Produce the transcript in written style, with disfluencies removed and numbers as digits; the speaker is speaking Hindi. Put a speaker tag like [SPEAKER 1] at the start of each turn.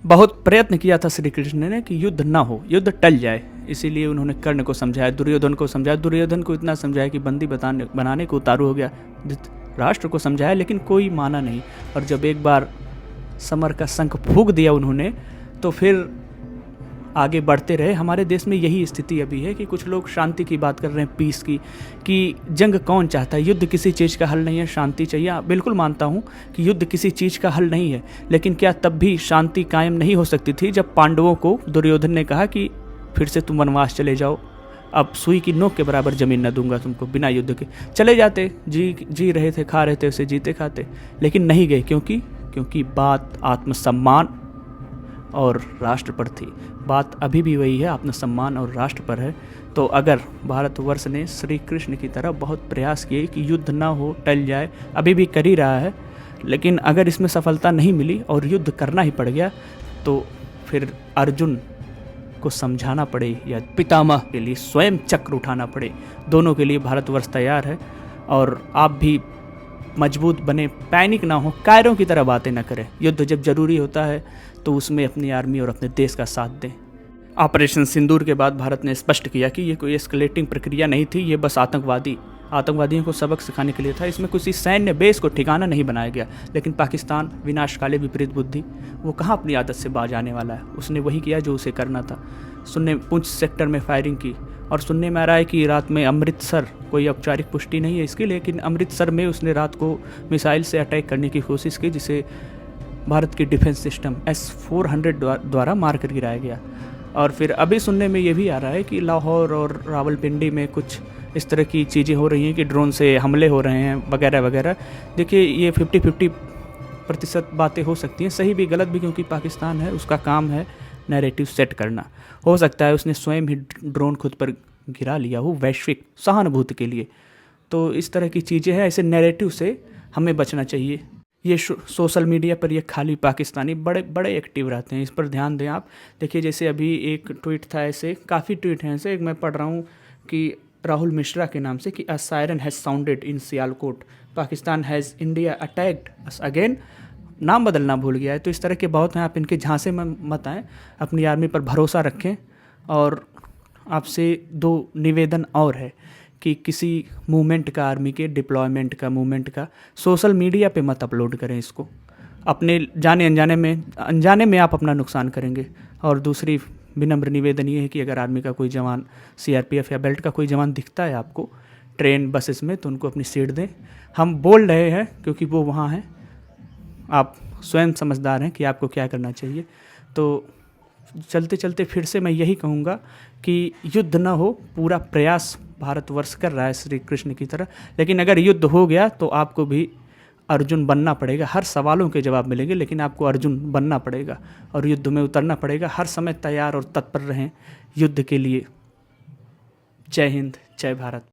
[SPEAKER 1] बहुत प्रयत्न किया था श्री कृष्ण ने कि युद्ध ना हो, युद्ध टल जाए। इसीलिए उन्होंने कर्ण को समझाया, दुर्योधन को समझाया, दुर्योधन को इतना समझाया कि बंदी बनाने को उतारू हो गया, राष्ट्र को समझाया, लेकिन कोई माना नहीं। और जब एक बार समर का शंख फूंक दिया उन्होंने, तो फिर आगे बढ़ते रहे। हमारे देश में यही स्थिति अभी है कि कुछ लोग शांति की बात कर रहे हैं, पीस की, कि जंग कौन चाहता है, युद्ध किसी चीज़ का हल नहीं है, शांति चाहिए। बिल्कुल मानता हूँ कि युद्ध किसी चीज़ का हल नहीं है, लेकिन क्या तब भी शांति कायम नहीं हो सकती थी जब पांडवों को दुर्योधन ने कहा कि फिर से तुम वनवास चले जाओ, अब सुई की नोक के बराबर ज़मीन न दूंगा तुमको, बिना युद्ध के चले जाते, जी रहे थे, खा रहे थे, उसे जीते खाते, लेकिन नहीं गए। क्योंकि बात आत्मसम्मान और राष्ट्र पर थी। बात अभी भी वही है, आत्मसम्मान और राष्ट्र पर है। तो अगर भारतवर्ष ने श्री कृष्ण की तरह बहुत प्रयास किए कि युद्ध ना हो, टल जाए, अभी भी कर ही रहा है, लेकिन अगर इसमें सफलता नहीं मिली और युद्ध करना ही पड़ गया, तो फिर अर्जुन को समझाना पड़े या पितामह के लिए स्वयं चक्र उठाना पड़े। दोनों के लिए भारतवर्ष तैयार है। और आप भी मजबूत बने, पैनिक ना हो, कायरों की तरह बातें ना करें। युद्ध जब जरूरी होता है तो उसमें अपनी आर्मी और अपने देश का साथ दें। ऑपरेशन सिंदूर के बाद भारत ने स्पष्ट किया कि ये कोई एस्केलेटिंग प्रक्रिया नहीं थी, ये बस आतंकवादियों को सबक सिखाने के लिए था। इसमें किसी सैन्य बेस को ठिकाना नहीं बनाया गया। लेकिन पाकिस्तान विनाशकाले विपरीत बुद्धि, वो कहाँ अपनी आदत से बाज आने वाला है। उसने वही किया जो उसे करना था। पुंछ सेक्टर में फायरिंग की, और सुनने में आ रहा है कि रात में अमृतसर, कोई औपचारिक पुष्टि नहीं है इसकी, लेकिन अमृतसर में उसने रात को मिसाइल से अटैक करने की कोशिश की, जिसे भारत की डिफेंस सिस्टम S-400 द्वारा मार कर गिराया गया। और फिर अभी सुनने में ये भी आ रहा है कि लाहौर और रावलपिंडी में कुछ इस तरह की चीज़ें हो रही हैं कि ड्रोन से हमले हो रहे हैं वगैरह वगैरह। देखिए, ये 50-50% बातें हो सकती हैं, सही भी गलत भी, क्योंकि पाकिस्तान है, उसका काम है नैरेटिव सेट करना। हो सकता है उसने स्वयं ही ड्रोन खुद पर गिरा लिया हो वैश्विक सहानुभूति के लिए। तो इस तरह की चीज़ें हैं, ऐसे नैरेटिव से हमें बचना चाहिए। ये सोशल मीडिया पर ये खाली पाकिस्तानी बड़े एक्टिव रहते हैं, इस पर ध्यान दें आप। देखिए, जैसे अभी एक ट्वीट था, ऐसे काफ़ी ट्वीट हैं ऐसे, एक मैं पढ़ रहा हूँ कि राहुल मिश्रा के नाम से कि a siren has sounded in Sialkot, Pakistan has India attacked us again, नाम बदलना भूल गया है। तो इस तरह के बहुत हैं, आप इनके झांसे में मत आएँ, अपनी आर्मी पर भरोसा रखें। और आपसे 2 निवेदन और है कि किसी मूवमेंट का, आर्मी के डिप्लॉयमेंट का, मूवमेंट का सोशल मीडिया पे मत अपलोड करें इसको, अपने जाने अनजाने में आप अपना नुकसान करेंगे। और दूसरी विनम्र निवेदन ये है कि अगर आर्मी का कोई जवान, CRPF या बेल्ट का कोई जवान दिखता है आपको ट्रेन बसेस में, तो उनको अपनी सीट दें। हम बोल रहे हैं क्योंकि वो वहाँ हैं, आप स्वयं समझदार हैं कि आपको क्या करना चाहिए। तो चलते चलते फिर से मैं यही कहूँगा कि युद्ध ना हो, पूरा प्रयास भारतवर्ष कर रहा है श्री कृष्ण की तरह, लेकिन अगर युद्ध हो गया तो आपको भी अर्जुन बनना पड़ेगा। हर सवालों के जवाब मिलेंगे, लेकिन आपको अर्जुन बनना पड़ेगा और युद्ध में उतरना पड़ेगा। हर समय तैयार और तत्पर रहें युद्ध के लिए। जय हिंद, जय भारत।